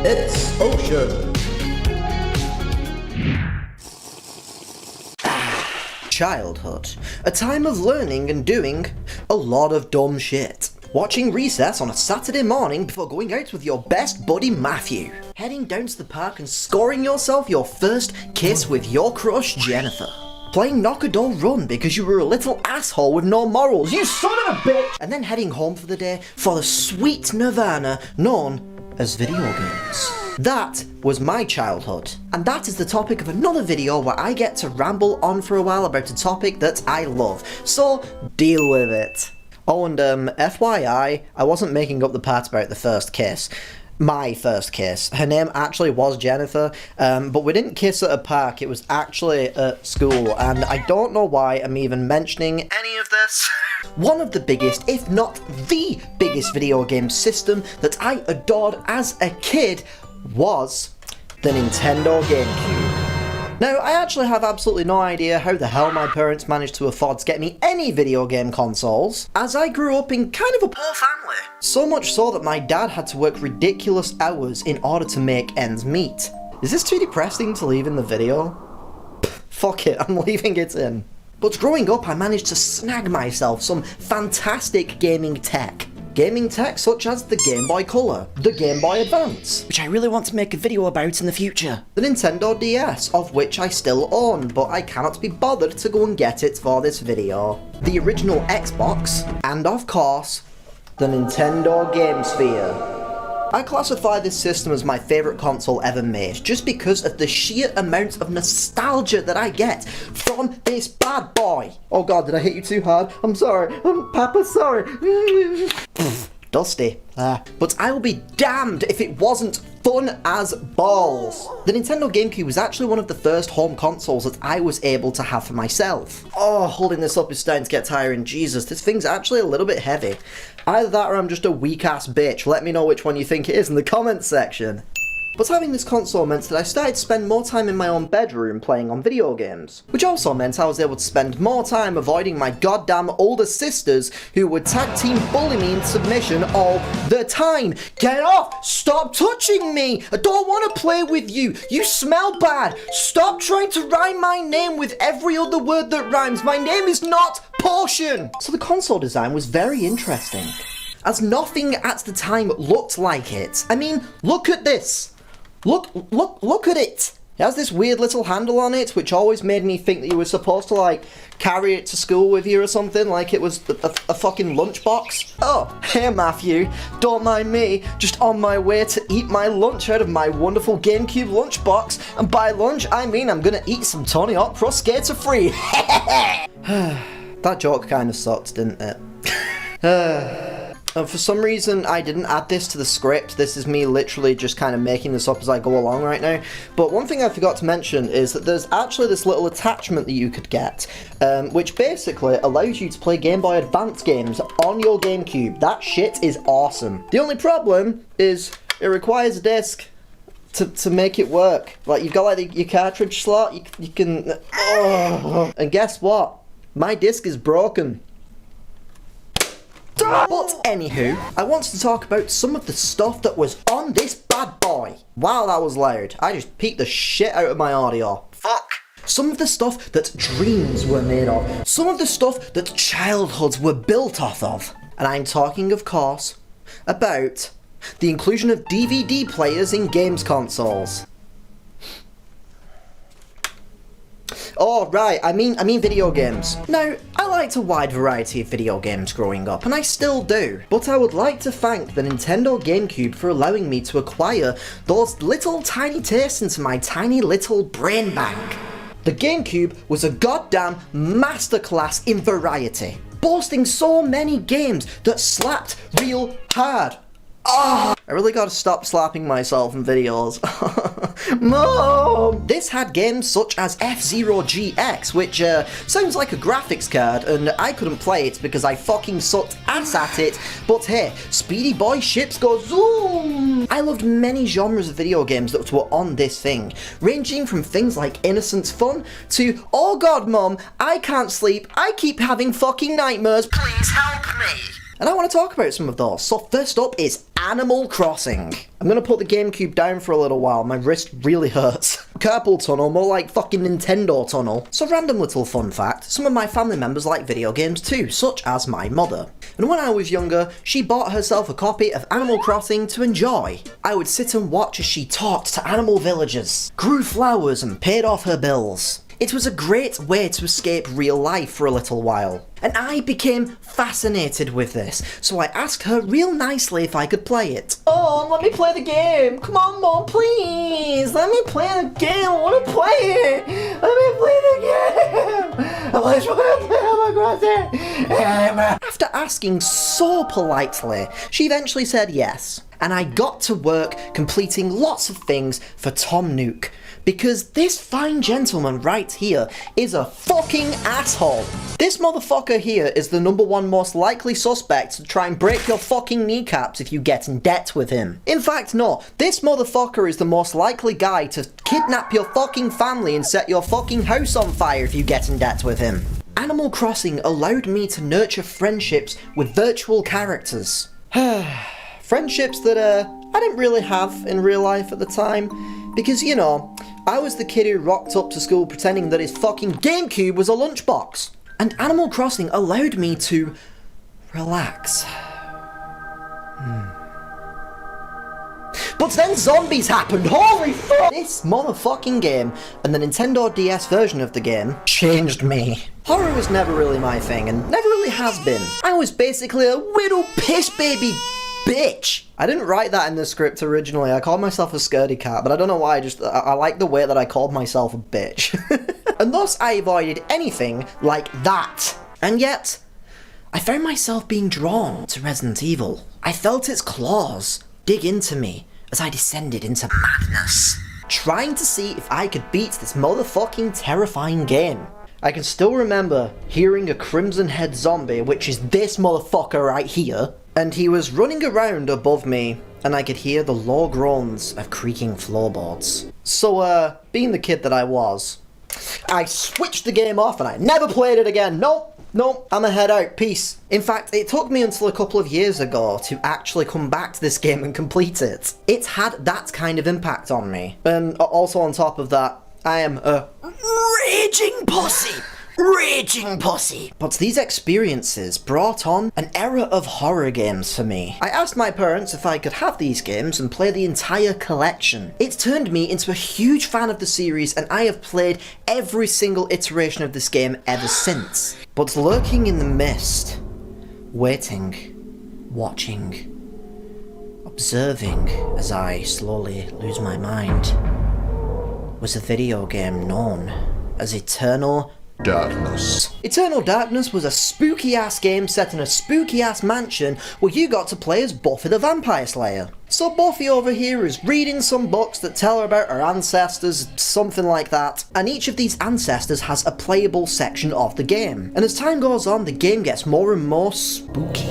ItsOcean. Childhood. A time of learning and doing a lot of dumb shit. Watching recess on a Saturday morning before going out with your best buddy Matthew. Heading down to the park and scoring yourself your first kiss with your crush Jennifer. Playing Knock-a-Doll Run because you were a little asshole with no morals, you son of a bitch! And then heading home for the day for the sweet nirvana known as video games. That was my childhood, and that is the topic of another video where I get to ramble on for a while about a topic that I love, so deal with it. Oh, and FYI, I wasn't making up the part about the first kiss. My first kiss. Her name actually was Jennifer, but we didn't kiss at a park, it was actually at school, and I don't know why I'm even mentioning any of this. One of the biggest, if not the biggest video game system that I adored as a kid was the Nintendo Gamecube. Now, I actually have absolutely no idea how the hell my parents managed to afford to get me any video game consoles, as I grew up in kind of a poor family. So much so that my dad had to work ridiculous hours in order to make ends meet. Is this too depressing to leave in the video? Fuck it, I'm leaving it in. But growing up, I managed to snag myself some fantastic gaming tech. Gaming tech such as the Game Boy Color, the Game Boy Advance, which I really want to make a video about in the future, the Nintendo DS, of which I still own, but I cannot be bothered to go and get it for this video, the original Xbox, and of course, the Nintendo Game Sphere. I classify this system as my favourite console ever made, just because of the sheer amount of nostalgia that I get from this bad boy. Oh god, did I hit you too hard? I'm sorry. Papa, sorry. Dusty. But I will be damned if it wasn't fun as balls. The Nintendo Gamecube was actually one of the first home consoles that I was able to have for myself. Oh, holding this up is starting to get tiring. Jesus, this thing's actually a little bit heavy. Either that or I'm just a weak ass bitch. Let me know which one you think it is in the comments section. But having this console meant that I started to spend more time in my own bedroom playing on video games, which also meant I was able to spend more time avoiding my goddamn older sisters who would tag team bully me in submission all the time. Get off! Stop touching me! I don't want to play with you! You smell bad! Stop trying to rhyme my name with every other word that rhymes. My name is not Portion! So the console design was very interesting, as nothing at the time looked like it. I mean, look at this! Look at it! It has this weird little handle on it, which always made me think that you were supposed to, like, carry it to school with you or something, like it was a fucking lunchbox. Oh, hey Matthew, don't mind me, just on my way to eat my lunch out of my wonderful GameCube lunchbox, and by lunch, I mean I'm gonna eat some Tony Hawk Pro Skater free. That joke kind of sucked, didn't it? For some reason, I didn't add this to the script. This is me literally just kind of making this up as I go along right now. But one thing I forgot to mention is that there's actually this little attachment that you could get, which basically allows you to play Game Boy Advance games on your GameCube. That shit is awesome. The only problem is it requires a disc to make it work. Like, you've got like your cartridge slot, you can... And guess what? My disc is broken. But anywho, I wanted to talk about some of the stuff that was on this bad boy. Wow, that was loud. I just peeked the shit out of my audio. Fuck. Some of the stuff that dreams were made of. Some of the stuff that childhoods were built off of. And I'm talking, of course, about the inclusion of DVD players in games consoles. Oh, right, I mean video games. Now, I liked a wide variety of video games growing up, and I still do. But I would like to thank the Nintendo Gamecube for allowing me to acquire those little tiny tastes into my tiny little brain bank. The Gamecube was a goddamn masterclass in variety, boasting so many games that slapped real hard. Oh, I really gotta stop slapping myself in videos. Mom! This had games such as F-Zero GX, which sounds like a graphics card, and I couldn't play it because I fucking sucked ass at it, but hey, speedy boy ships go zoom! I loved many genres of video games that were on this thing, ranging from things like Innocent Fun to, oh god mom, I can't sleep, I keep having fucking nightmares, please help me! And I want to talk about some of those. So first up is Animal Crossing. I'm going to put the GameCube down for a little while, my wrist really hurts. Carpal tunnel, more like fucking Nintendo tunnel. So random little fun fact, some of my family members like video games too, such as my mother. And when I was younger, she bought herself a copy of Animal Crossing to enjoy. I would sit and watch as she talked to animal villagers, grew flowers and paid off her bills. It was a great way to escape real life for a little while. And I became fascinated with this, so I asked her real nicely if I could play it. Oh, let me play the game. Come on, Mom, please. Let me play the game. I want to play it. Let me play the game. I just want to play Animal Crossing. After asking so politely, she eventually said yes. And I got to work completing lots of things for Tom Nook. Because this fine gentleman right here is a fucking asshole. This motherfucker here is the #1 most likely suspect to try and break your fucking kneecaps if you get in debt with him. In fact, no, this motherfucker is the most likely guy to kidnap your fucking family and set your fucking house on fire if you get in debt with him. Animal Crossing allowed me to nurture friendships with virtual characters. Friendships that I didn't really have in real life at the time, because, you know, I was the kid who rocked up to school pretending that his fucking GameCube was a lunchbox. And Animal Crossing allowed me to relax. But then zombies happened, holy fuck! This motherfucking game, and the Nintendo DS version of the game, changed me. Horror was never really my thing, and never really has been. I was basically a little piss baby bitch. I didn't write that in the script originally. I called myself a scaredy cat, but I don't know why. I like the way that I called myself a bitch. And thus I avoided anything like that. And yet, I found myself being drawn to Resident Evil. I felt its claws dig into me as I descended into madness, trying to see if I could beat this motherfucking terrifying game. I can still remember hearing a Crimson Head zombie, which is this motherfucker right here, and he was running around above me, and I could hear the low groans of creaking floorboards. So, being the kid that I was, I switched the game off and I never played it again. Nope, I'ma head out, peace. In fact, it took me until a couple of years ago to actually come back to this game and complete it. It's had that kind of impact on me. And also on top of that, I am a raging pussy. But these experiences brought on an era of horror games for me. I asked my parents if I could have these games and play the entire collection. It's turned me into a huge fan of the series, and I have played every single iteration of this game ever since. But lurking in the mist, waiting, watching, observing as I slowly lose my mind, was a video game known as Eternal Darkness. Eternal Darkness was a spooky-ass game set in a spooky-ass mansion where you got to play as Buffy the Vampire Slayer. So Buffy over here is reading some books that tell her about her ancestors, something like that, and each of these ancestors has a playable section of the game. And as time goes on, the game gets more and more spooky.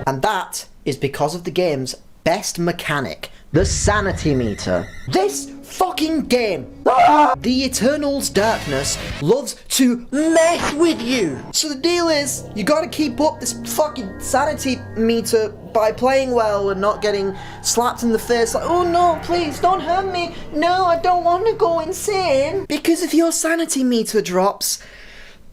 And that is because of the game's best mechanic, the sanity meter. This fucking game, the Eternal's Darkness, loves to mess with you. So the deal is, you gotta keep up this fucking sanity meter by playing well and not getting slapped in the face like, oh no, please don't hurt me. No, I don't want to go insane. Because if your sanity meter drops,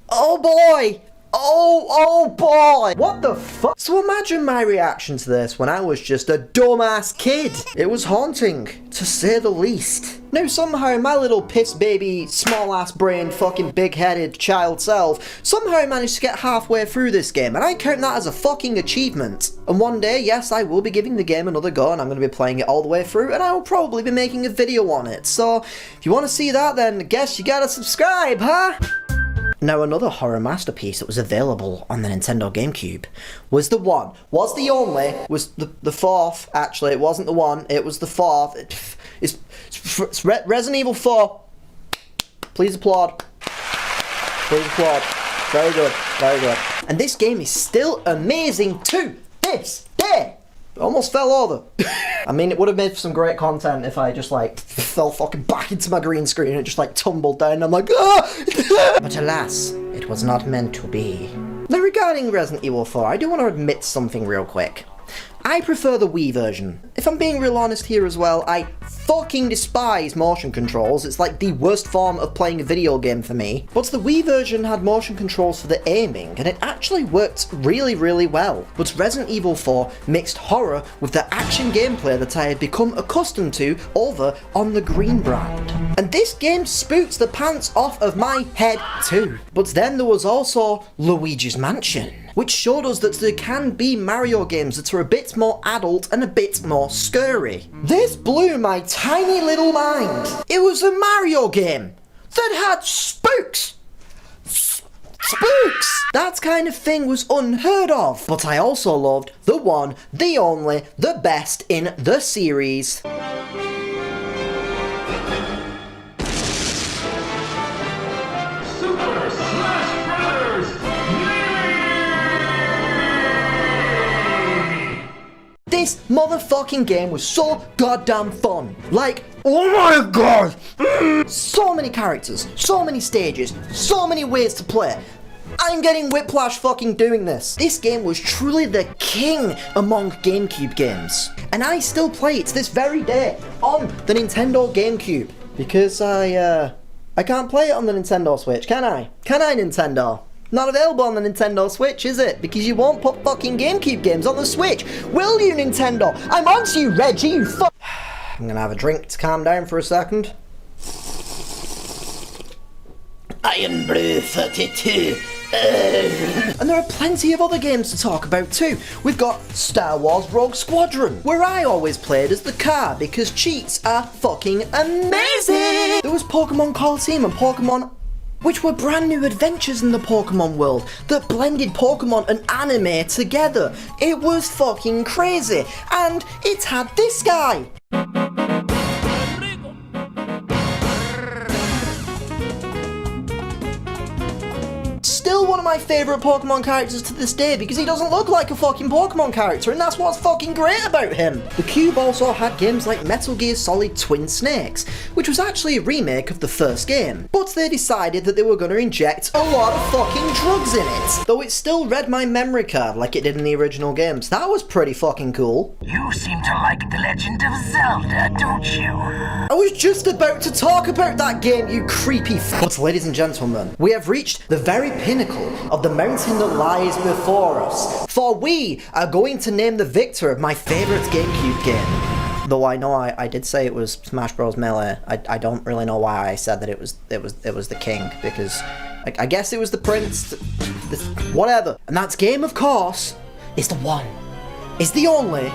oh boy. Oh boy! What the fuck? So imagine my reaction to this when I was just a dumbass kid. It was haunting, to say the least. Now somehow my little piss baby, small ass brained, fucking big headed child self somehow managed to get halfway through this game, and I count that as a fucking achievement. And one day, yes, I will be giving the game another go, and I'm going to be playing it all the way through, and I will probably be making a video on it. So if you want to see that, then I guess you gotta subscribe, huh? Now another horror masterpiece that was available on the Nintendo Gamecube was the fourth, actually, it wasn't the one, it was the fourth. It's Resident Evil 4. Please applaud. Very good. And this game is still amazing to this day. It almost fell over. I mean, it would have made for some great content if I just, like, fell fucking back into my green screen and it just, like, tumbled down and I'm like, ah! But alas, it was not meant to be. Now regarding Resident Evil 4, I do want to admit something real quick. I prefer the Wii version. If I'm being real honest here as well, I fucking despise motion controls. It's like the worst form of playing a video game for me. But the Wii version had motion controls for the aiming, and it actually worked really, really well. But Resident Evil 4 mixed horror with the action gameplay that I had become accustomed to over on the Green brand. And this game spooks the pants off of my head too. But then there was also Luigi's Mansion, which showed us that there can be Mario games that are a bit more adult and a bit more scary. This blew my tiny little mind. It was a Mario game that had spooks. Spooks! That kind of thing was unheard of. But I also loved the one, the only, the best in the series. This motherfucking game was so goddamn fun. Like, oh my god! So many characters, so many stages, so many ways to play. I'm getting whiplash fucking doing this. This game was truly the king among GameCube games. And I still play it to this very day on the Nintendo Gamecube. Because I can't play it on the Nintendo Switch, can I? Can I, Nintendo? Not available on the Nintendo Switch, is it? Because you won't put fucking GameCube games on the Switch. Will you, Nintendo? I'm on to you, Reggie, you fuck. I'm gonna have a drink to calm down for a second. Iron Brew 32. And there are plenty of other games to talk about too. We've got Star Wars Rogue Squadron, where I always played as the car because cheats are fucking amazing. There was Pokemon Coliseum and Pokemon, which were brand new adventures in the Pokemon world that blended Pokemon and anime together. It was fucking crazy. And it had this guy. Still one of my favourite Pokemon characters to this day because he doesn't look like a fucking Pokemon character, and that's what's fucking great about him. The Cube also had games like Metal Gear Solid Twin Snakes, which was actually a remake of the first game, but they decided that they were going to inject a lot of fucking drugs in it, though it still read my memory card like it did in the original games. That was pretty fucking cool. You seem to like The Legend of Zelda, don't you? I was just about to talk about that game, you creepy But ladies and gentlemen, we have reached the very pinnacle of the mountain that lies before us, for we are going to name the victor of my favourite GameCube game. Though I know I did say it was Smash Bros. Melee. I don't really know why I said that it was the king, because I guess it was the prince, whatever. And that game, of course, is the one, is the only,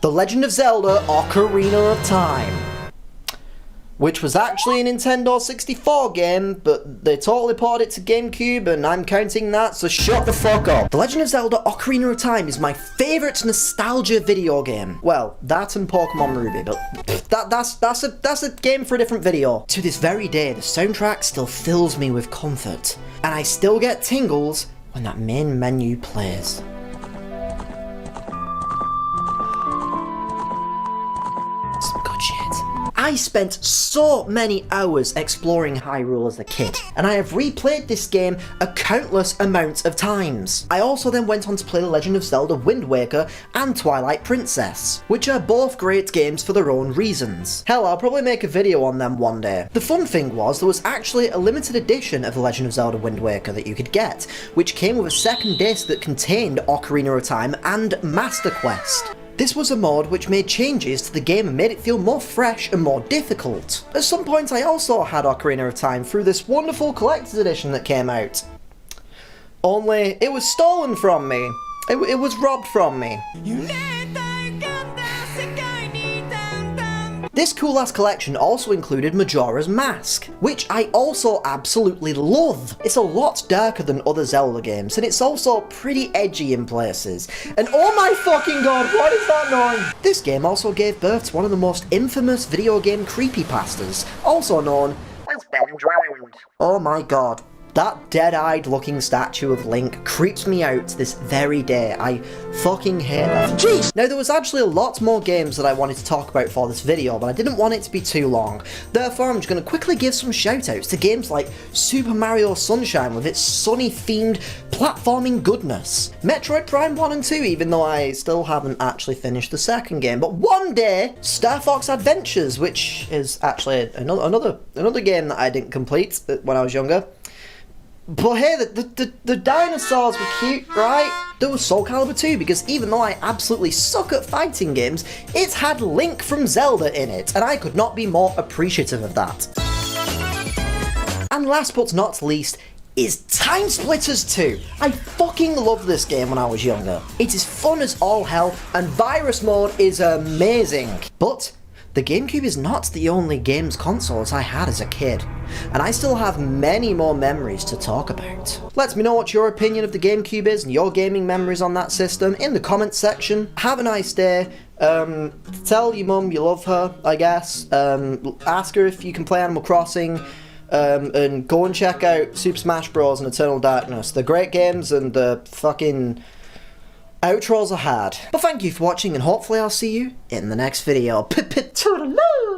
The Legend of Zelda Ocarina of Time, which was actually a Nintendo 64 game, but they totally ported it to GameCube, and I'm counting that, so shut the fuck up. The Legend of Zelda Ocarina of Time is my favourite nostalgia video game. Well, that and Pokemon Ruby, but that's a game for a different video. To this very day, the soundtrack still fills me with comfort, and I still get tingles when that main menu plays. Some good shit. I spent so many hours exploring Hyrule as a kid, and I have replayed this game a countless amount of times. I also then went on to play The Legend of Zelda Wind Waker and Twilight Princess, which are both great games for their own reasons. Hell, I'll probably make a video on them one day. The fun thing was, there was actually a limited edition of The Legend of Zelda Wind Waker that you could get, which came with a second disc that contained Ocarina of Time and Master Quest. This was a mod which made changes to the game and made it feel more fresh and more difficult. At some point I also had Ocarina of Time through this wonderful collector's edition that came out. Only, it was stolen from me. It was robbed from me. This cool ass collection also included Majora's Mask, which I also absolutely love. It's a lot darker than other Zelda games, and it's also pretty edgy in places. And oh my fucking god, what is that noise? This game also gave birth to one of the most infamous video game creepypastas, also known as Ben Drowned. Oh my god. That dead-eyed looking statue of Link creeps me out to this very day. I fucking hate that. Jeez! Now, there was actually a lot more games that I wanted to talk about for this video, but I didn't want it to be too long. Therefore, I'm just going to quickly give some shout-outs to games like Super Mario Sunshine with its sunny-themed platforming goodness. Metroid Prime 1 and 2, even though I still haven't actually finished the second game. But one day, Star Fox Adventures, which is actually another game that I didn't complete when I was younger. But hey, the dinosaurs were cute, right? There was Soul Calibur 2, because even though I absolutely suck at fighting games, it had Link from Zelda in it, and I could not be more appreciative of that. And last but not least, is Time Splitters 2. I fucking loved this game when I was younger. It is fun as all hell, and Virus Mode is amazing. But the GameCube is not the only games consoles I had as a kid, and I still have many more memories to talk about. Let me know what your opinion of the GameCube is and your gaming memories on that system in the comments section. Have a nice day. Tell your mum you love her, I guess. Ask her if you can play Animal Crossing. And go and check out Super Smash Bros. And Eternal Darkness. They're great games, and the fucking outros are hard. But thank you for watching, and hopefully I'll see you in the next video. Toodaloo!